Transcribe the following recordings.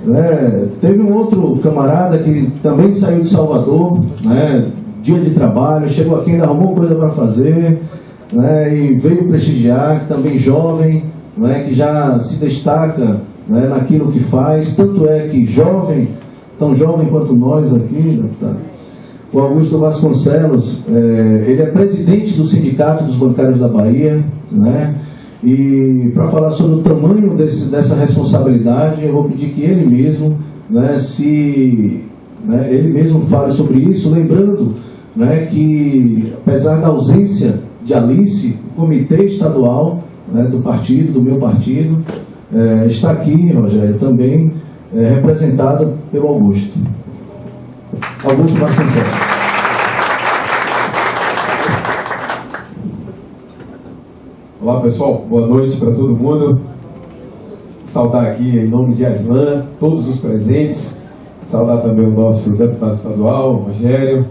né? Teve um outro camarada que também saiu de Salvador, né? Dia de trabalho, chegou aqui, ainda arrumou coisa para fazer, né? E veio prestigiar, também jovem, né? Que já se destaca, né? Naquilo que faz, tanto é que jovem, tão jovem quanto nós aqui, tá? O Augusto Vasconcelos, ele é presidente do Sindicato dos Bancários da Bahia, né? E para falar sobre o tamanho dessa responsabilidade, eu vou pedir que ele mesmo, né, ele mesmo fale sobre isso, lembrando, né, que apesar da ausência de Alice, o comitê estadual, né, do partido, do meu partido, está aqui, Rogério, também representado pelo Augusto. Augusto Vasconcelos. Olá pessoal, boa noite para todo mundo. Saudar aqui em nome de Aslan, todos os presentes, saudar também o nosso deputado estadual, Rogério,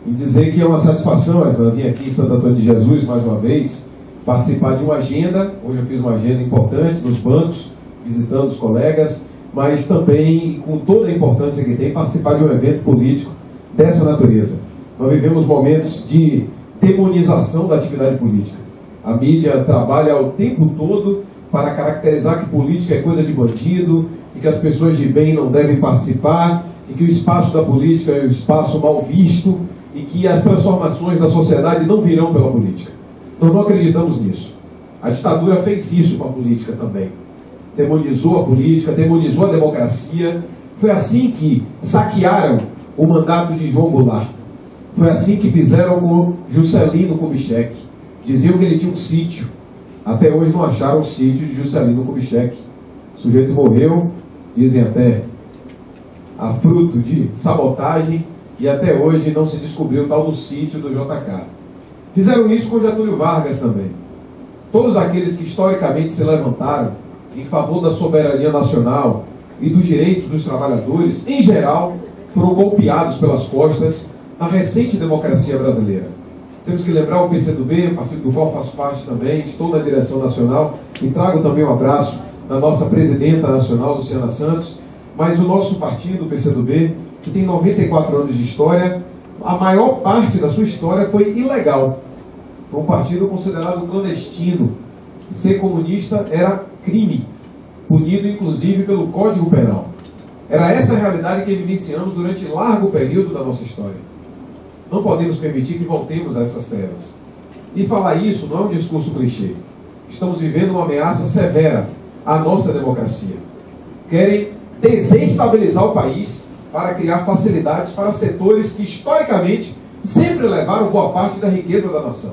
e dizer que é uma satisfação, Aslan, vir aqui em Santo Antônio de Jesus mais uma vez, participar de uma agenda. Hoje eu fiz uma agenda importante nos bancos, visitando os colegas, mas também, com toda a importância que tem, participar de um evento político dessa natureza. Nós vivemos momentos de demonização da atividade política. A mídia trabalha o tempo todo para caracterizar que política é coisa de bandido, de que as pessoas de bem não devem participar, de que o espaço da política é um espaço mal visto e que as transformações da sociedade não virão pela política. Nós não acreditamos nisso. A ditadura fez isso com a política também. Demonizou a política, demonizou a democracia. Foi assim que saquearam o mandato de João Goulart. Foi assim que fizeram com Juscelino Kubitschek. Diziam que ele tinha um sítio. Até hoje não acharam o sítio de Juscelino Kubitschek. O sujeito morreu, dizem até, a fruto de sabotagem, e até hoje não se descobriu o tal do sítio do JK. Fizeram isso com Getúlio Vargas também. Todos aqueles que historicamente se levantaram em favor da soberania nacional e dos direitos dos trabalhadores, em geral, foram golpeados pelas costas na recente democracia brasileira. Temos que lembrar o PCdoB, partido do qual faço parte também, estou na direção nacional e trago também um abraço da nossa presidenta nacional, Luciana Santos, mas o nosso partido, o PCdoB, que tem 94 anos de história, a maior parte da sua história foi ilegal. Foi um partido considerado clandestino. Ser comunista era crime, punido inclusive pelo Código Penal. Era essa a realidade que vivenciamos durante largo período da nossa história. Não podemos permitir que voltemos a essas trevas. E falar isso não é um discurso clichê. Estamos vivendo uma ameaça severa à nossa democracia. Querem desestabilizar o país para criar facilidades para setores que, historicamente, sempre levaram boa parte da riqueza da nação.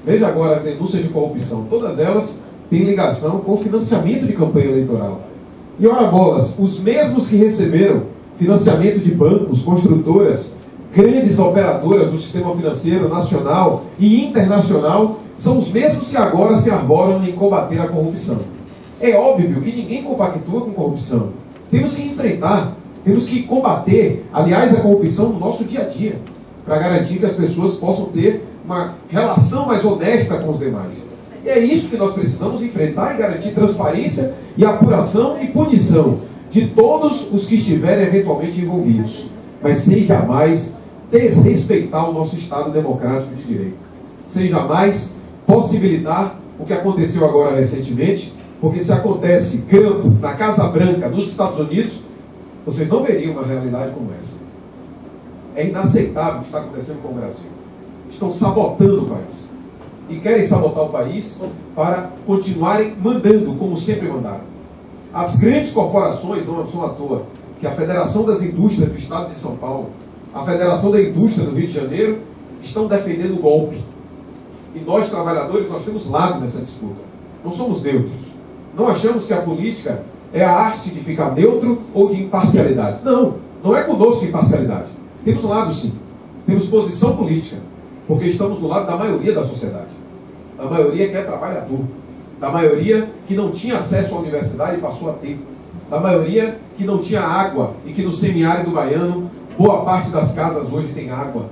Veja agora as denúncias de corrupção. Todas elas têm ligação com o financiamento de campanha eleitoral. E, ora bolas, os mesmos que receberam financiamento de bancos, construtoras, grandes operadoras do sistema financeiro nacional e internacional, são os mesmos que agora se arboram em combater a corrupção. É óbvio que ninguém compactua com corrupção. Temos que enfrentar, temos que combater, aliás, a corrupção no nosso dia a dia, para garantir que as pessoas possam ter uma relação mais honesta com os demais. E é isso que nós precisamos enfrentar e garantir transparência e apuração e punição de todos os que estiverem eventualmente envolvidos, mas sem jamais desrespeitar o nosso Estado democrático de direito, sem jamais possibilitar o que aconteceu agora recentemente, porque se acontece grampo na Casa Branca dos Estados Unidos, vocês não veriam uma realidade como essa. É inaceitável o que está acontecendo com o Brasil. Estão sabotando o país. E querem sabotar o país para continuarem mandando, como sempre mandaram. As grandes corporações, não são à toa, que a Federação das Indústrias do Estado de São Paulo, a Federação da Indústria do Rio de Janeiro, estão defendendo o golpe. E nós, trabalhadores, nós temos lado nessa disputa. Não somos neutros. Não achamos que a política é a arte de ficar neutro ou de imparcialidade. Não, não é conosco imparcialidade. Temos lado sim. Temos posição política. Porque estamos do lado da maioria da sociedade. Da maioria que é trabalhador. Da maioria que não tinha acesso à universidade e passou a ter. Da maioria que não tinha água e que no semiárido baiano boa parte das casas hoje tem água.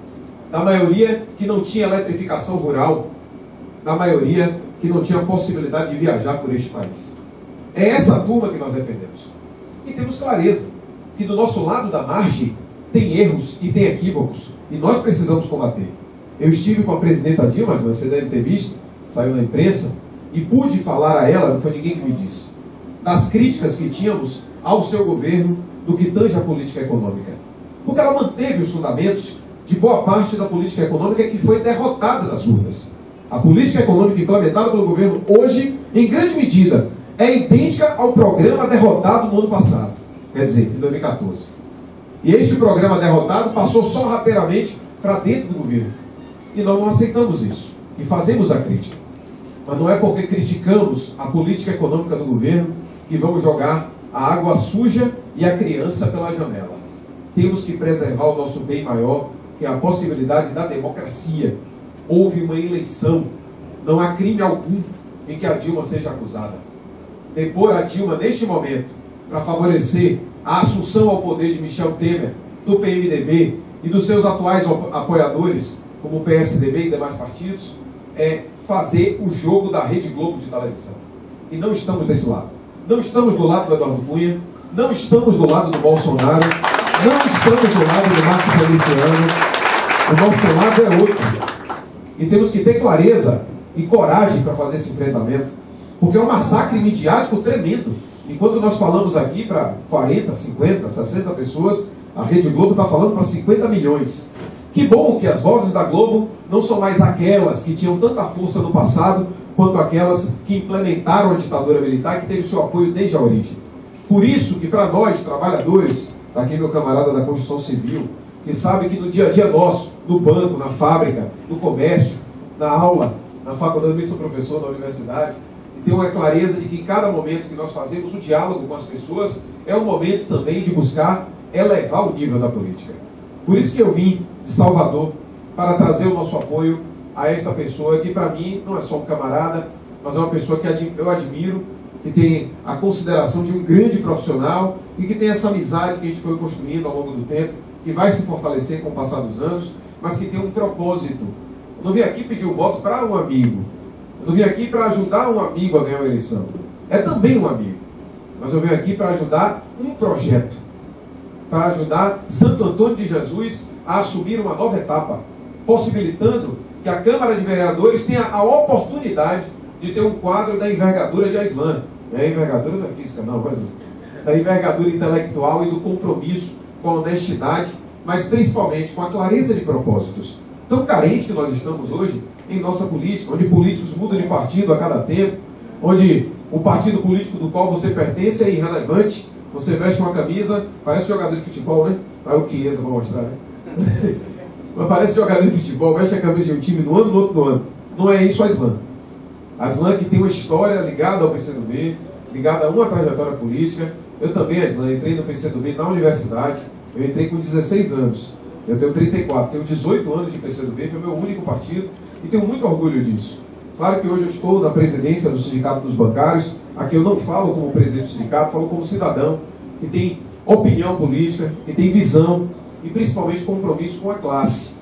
Da maioria que não tinha eletrificação rural. Da maioria que não tinha possibilidade de viajar por este país. É essa turma que nós defendemos. E temos clareza que do nosso lado da margem tem erros e tem equívocos, e nós precisamos combater. Eu estive com a presidenta Dilma, você deve ter visto, saiu na imprensa, e pude falar a ela, não foi ninguém que me disse, das críticas que tínhamos ao seu governo do que tange a política econômica. Porque ela manteve os fundamentos de boa parte da política econômica que foi derrotada nas urnas. A política econômica implementada pelo governo hoje, em grande medida, é idêntica ao programa derrotado no ano passado, quer dizer, em 2014. E este programa derrotado passou sorrateiramente para dentro do governo. E nós não aceitamos isso. E fazemos a crítica. Mas não é porque criticamos a política econômica do governo que vamos jogar a água suja e a criança pela janela. Temos que preservar o nosso bem maior, que é a possibilidade da democracia. Houve uma eleição. Não há crime algum em que a Dilma seja acusada. Depor a Dilma, neste momento, para favorecer a assunção ao poder de Michel Temer, do PMDB e dos seus atuais apoiadores, como o PSDB e demais partidos, é fazer o jogo da Rede Globo de televisão. E não estamos desse lado. Não estamos do lado do Eduardo Cunha, não estamos do lado do Bolsonaro, não estamos do lado do Marco Feliciano. O nosso lado é outro. E temos que ter clareza e coragem para fazer esse enfrentamento, porque é um massacre midiático tremendo. Enquanto nós falamos aqui para 40, 50, 60 pessoas, a Rede Globo está falando para 50 milhões. Que bom que as vozes da Globo não são mais aquelas que tinham tanta força no passado, quanto aquelas que implementaram a ditadura militar, que teve seu apoio desde a origem. Por isso que para nós, trabalhadores, está aqui meu camarada da construção civil, que sabe que no dia a dia nosso, no banco, na fábrica, no comércio, na aula, na faculdade, eu também sou professor da universidade, e tem uma clareza de que em cada momento que nós fazemos o diálogo com as pessoas, é um momento também de buscar elevar o nível da política. Por isso que eu vim de Salvador para trazer o nosso apoio a esta pessoa que para mim não é só um camarada, mas é uma pessoa que eu admiro, que tem a consideração de um grande profissional e que tem essa amizade que a gente foi construindo ao longo do tempo, que vai se fortalecer com o passar dos anos, mas que tem um propósito. Eu não vim aqui pedir o voto para um amigo, eu não vim aqui para ajudar um amigo a ganhar uma eleição, é também um amigo, mas eu venho aqui para ajudar um projeto, para ajudar Santo Antônio de Jesus a assumir uma nova etapa, possibilitando que a Câmara de Vereadores tenha a oportunidade de ter um quadro da envergadura de Aislan. A envergadura não é física não, mas da envergadura intelectual e do compromisso com a honestidade, mas principalmente com a clareza de propósitos. Tão carente que nós estamos hoje em nossa política, onde políticos mudam de partido a cada tempo, onde o partido político do qual você pertence é irrelevante. Você veste uma camisa, parece jogador de futebol, né? Aí o Chiesa, vou mostrar, né? Mas parece jogador de futebol, veste a camisa de um time no ano, no outro no ano. Não é isso a Aislan. A Aislan que tem uma história ligada ao PCdoB, ligada a uma trajetória política. Eu também, Aislan, entrei no PCdoB na universidade. Eu entrei com 16 anos. Eu tenho 34, tenho 18 anos de PCdoB, foi o meu único partido e tenho muito orgulho disso. Claro que hoje eu estou na presidência do Sindicato dos Bancários. Aqui eu não falo como presidente do sindicato, falo como cidadão que tem opinião política, que tem visão e principalmente compromisso com a classe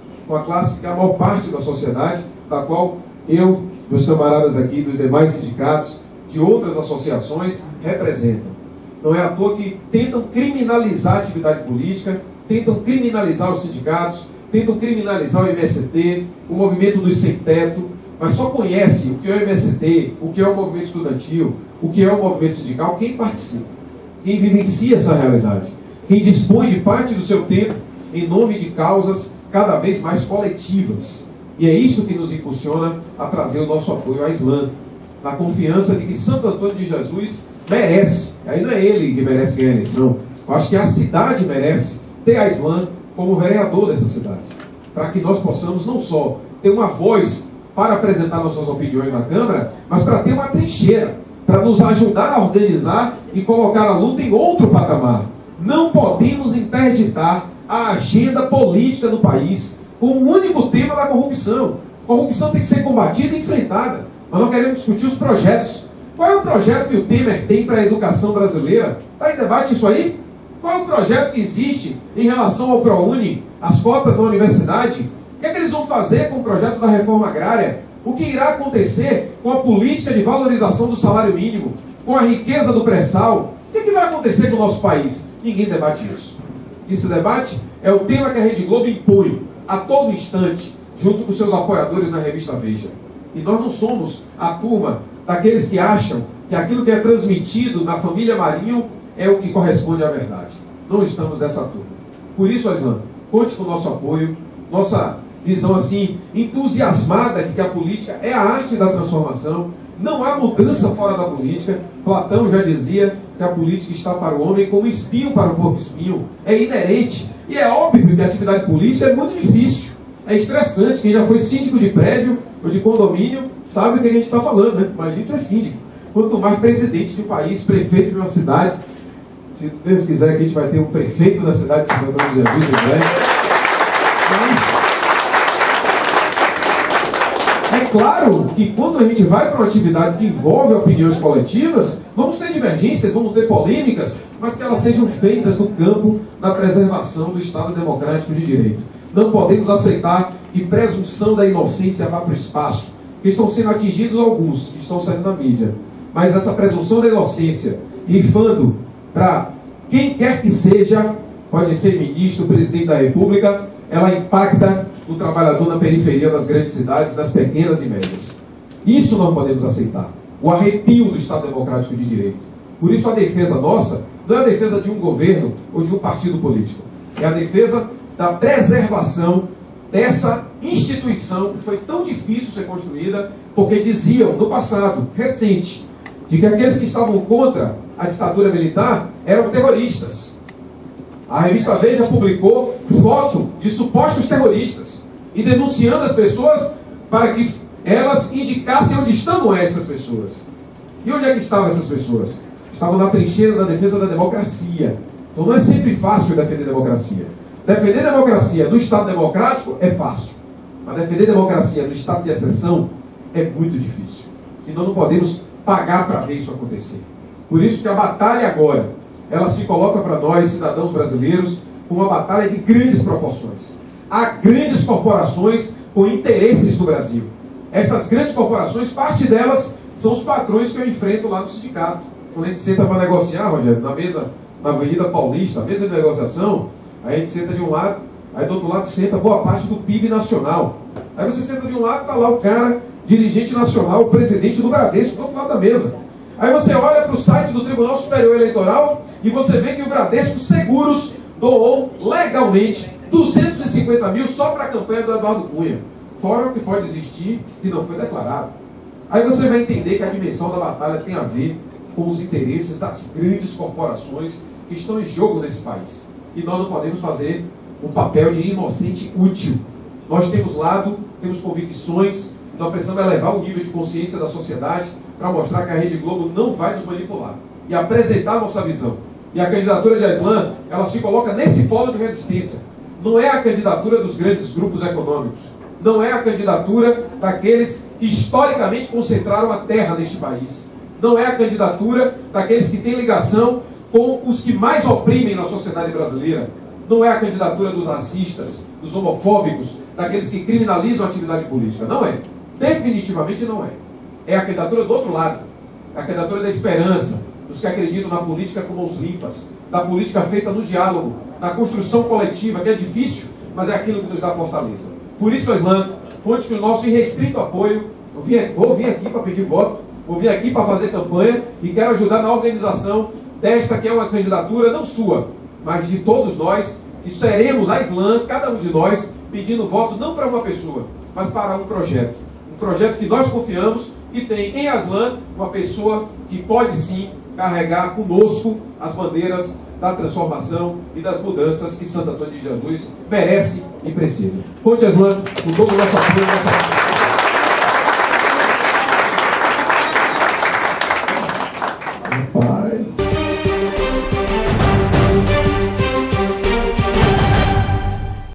que é a maior parte da sociedade, da qual eu, meus camaradas aqui dos demais sindicatos, de outras associações, representam. Não é à toa que tentam criminalizar a atividade política, tentam criminalizar os sindicatos, tentam criminalizar o MST, o movimento dos sem-teto, mas só conhece o que é o MST, o que é o movimento estudantil, o que é o movimento sindical, quem participa, quem vivencia essa realidade, quem dispõe de parte do seu tempo em nome de causas cada vez mais coletivas. E é isso que nos impulsiona a trazer o nosso apoio à Aislan, na confiança de que Santo Antônio de Jesus merece, aí não é ele que merece ganhar a eleição, eu acho que a cidade merece ter a Aislan como vereador dessa cidade, para que nós possamos não só ter uma voz para apresentar nossas opiniões na Câmara, mas para ter uma trincheira, para nos ajudar a organizar e colocar a luta em outro patamar. Não podemos interditar a agenda política do país com o único tema da corrupção. A corrupção tem que ser combatida e enfrentada. Nós não queremos discutir os projetos. Qual é o projeto que o Temer tem para a educação brasileira? Está em debate isso aí? Qual é o projeto que existe em relação ao ProUni, as cotas na universidade? O que é que eles vão fazer com o projeto da reforma agrária? O que irá acontecer com a política de valorização do salário mínimo? Com a riqueza do pré-sal? O que vai acontecer com o nosso país? Ninguém debate isso. Esse debate é o tema que a Rede Globo impõe a todo instante, junto com seus apoiadores na revista Veja. E nós não somos a turma daqueles que acham que aquilo que é transmitido na família Marinho é o que corresponde à verdade. Não estamos dessa turma. Por isso, Aslan, conte com o nosso apoio, nossa visão assim entusiasmada de que a política é a arte da transformação. Não há mudança fora da política. Platão já dizia que a política está para o homem como espinho para o porco-espinho. É inerente. E é óbvio que a atividade política é muito difícil. É estressante. Quem já foi síndico de prédio ou de condomínio sabe o que a gente está falando, né? Imagina ser síndico. Quanto mais presidente de um país, prefeito de uma cidade. Se Deus quiser, que a gente vai ter um prefeito da cidade de Santo Antônio de Jesus, né? É claro que quando a gente vai para uma atividade que envolve opiniões coletivas, vamos ter divergências, vamos ter polêmicas, mas que elas sejam feitas no campo da preservação do Estado Democrático de Direito. Não podemos aceitar que presunção da inocência vá para o espaço, que estão sendo atingidos alguns, que estão saindo na mídia. Mas essa presunção da inocência, rifando para quem quer que seja, pode ser ministro, presidente da República, ela impacta o trabalhador na periferia das grandes cidades, das pequenas e médias. Isso não podemos aceitar. O arrepio do Estado Democrático de Direito. Por isso a defesa nossa não é a defesa de um governo ou de um partido político. É a defesa da preservação dessa instituição que foi tão difícil ser construída, porque diziam no passado, recente, de que aqueles que estavam contra a ditadura militar eram terroristas. A revista Veja publicou foto de supostos terroristas e denunciando as pessoas para que elas indicassem onde estavam estas pessoas. E onde é que estavam essas pessoas? Estavam na trincheira da defesa da democracia. Então não é sempre fácil defender democracia. Defender democracia no Estado democrático é fácil. Mas defender democracia no Estado de exceção é muito difícil. E nós não podemos pagar para ver isso acontecer. Por isso que a batalha agora, ela se coloca para nós, cidadãos brasileiros, como uma batalha de grandes proporções. Há grandes corporações com interesses no Brasil. Estas grandes corporações, parte delas são os patrões que eu enfrento lá no sindicato. Quando a gente senta para negociar, Rogério, na mesa, na Avenida Paulista, a mesa de negociação, aí a gente senta de um lado, aí do outro lado senta boa parte do PIB nacional. Aí você senta de um lado, está lá o cara, dirigente nacional, o presidente do Bradesco, do outro lado da mesa. Aí você olha para o site do Tribunal Superior Eleitoral e você vê que o Bradesco Seguros doou legalmente 250 mil só para a campanha do Eduardo Cunha. Fora o que pode existir e não foi declarado. Aí você vai entender que a dimensão da batalha tem a ver com os interesses das grandes corporações que estão em jogo nesse país. E nós não podemos fazer um papel de inocente útil. Nós temos lado, temos convicções, nós precisamos elevar o nível de consciência da sociedade para mostrar que a Rede Globo não vai nos manipular e apresentar a nossa visão. E a candidatura de Aslan, ela se coloca nesse polo de resistência. Não é a candidatura dos grandes grupos econômicos. Não é a candidatura daqueles que historicamente concentraram a terra neste país. Não é a candidatura daqueles que têm ligação com os que mais oprimem na sociedade brasileira. Não é a candidatura dos racistas, dos homofóbicos, daqueles que criminalizam a atividade política. Não é. Definitivamente não é. É a candidatura do outro lado. É a candidatura da esperança, dos que acreditam na política com mãos limpas, da política feita no diálogo, na construção coletiva, que é difícil, mas é aquilo que nos dá fortaleza. Por isso, Aslan, conte com o nosso irrestrito apoio. Vou vir aqui para pedir voto, vou vir aqui para fazer campanha e quero ajudar na organização desta que é uma candidatura não sua, mas de todos nós, que seremos a Aslan, cada um de nós, pedindo voto não para uma pessoa, mas para um projeto. Um projeto que nós confiamos e tem em Aslan uma pessoa que pode sim carregar conosco as bandeiras da transformação e das mudanças que Santo Antônio de Jesus merece e precisa. Conte, Aslan, com todo o nosso apoio, nossa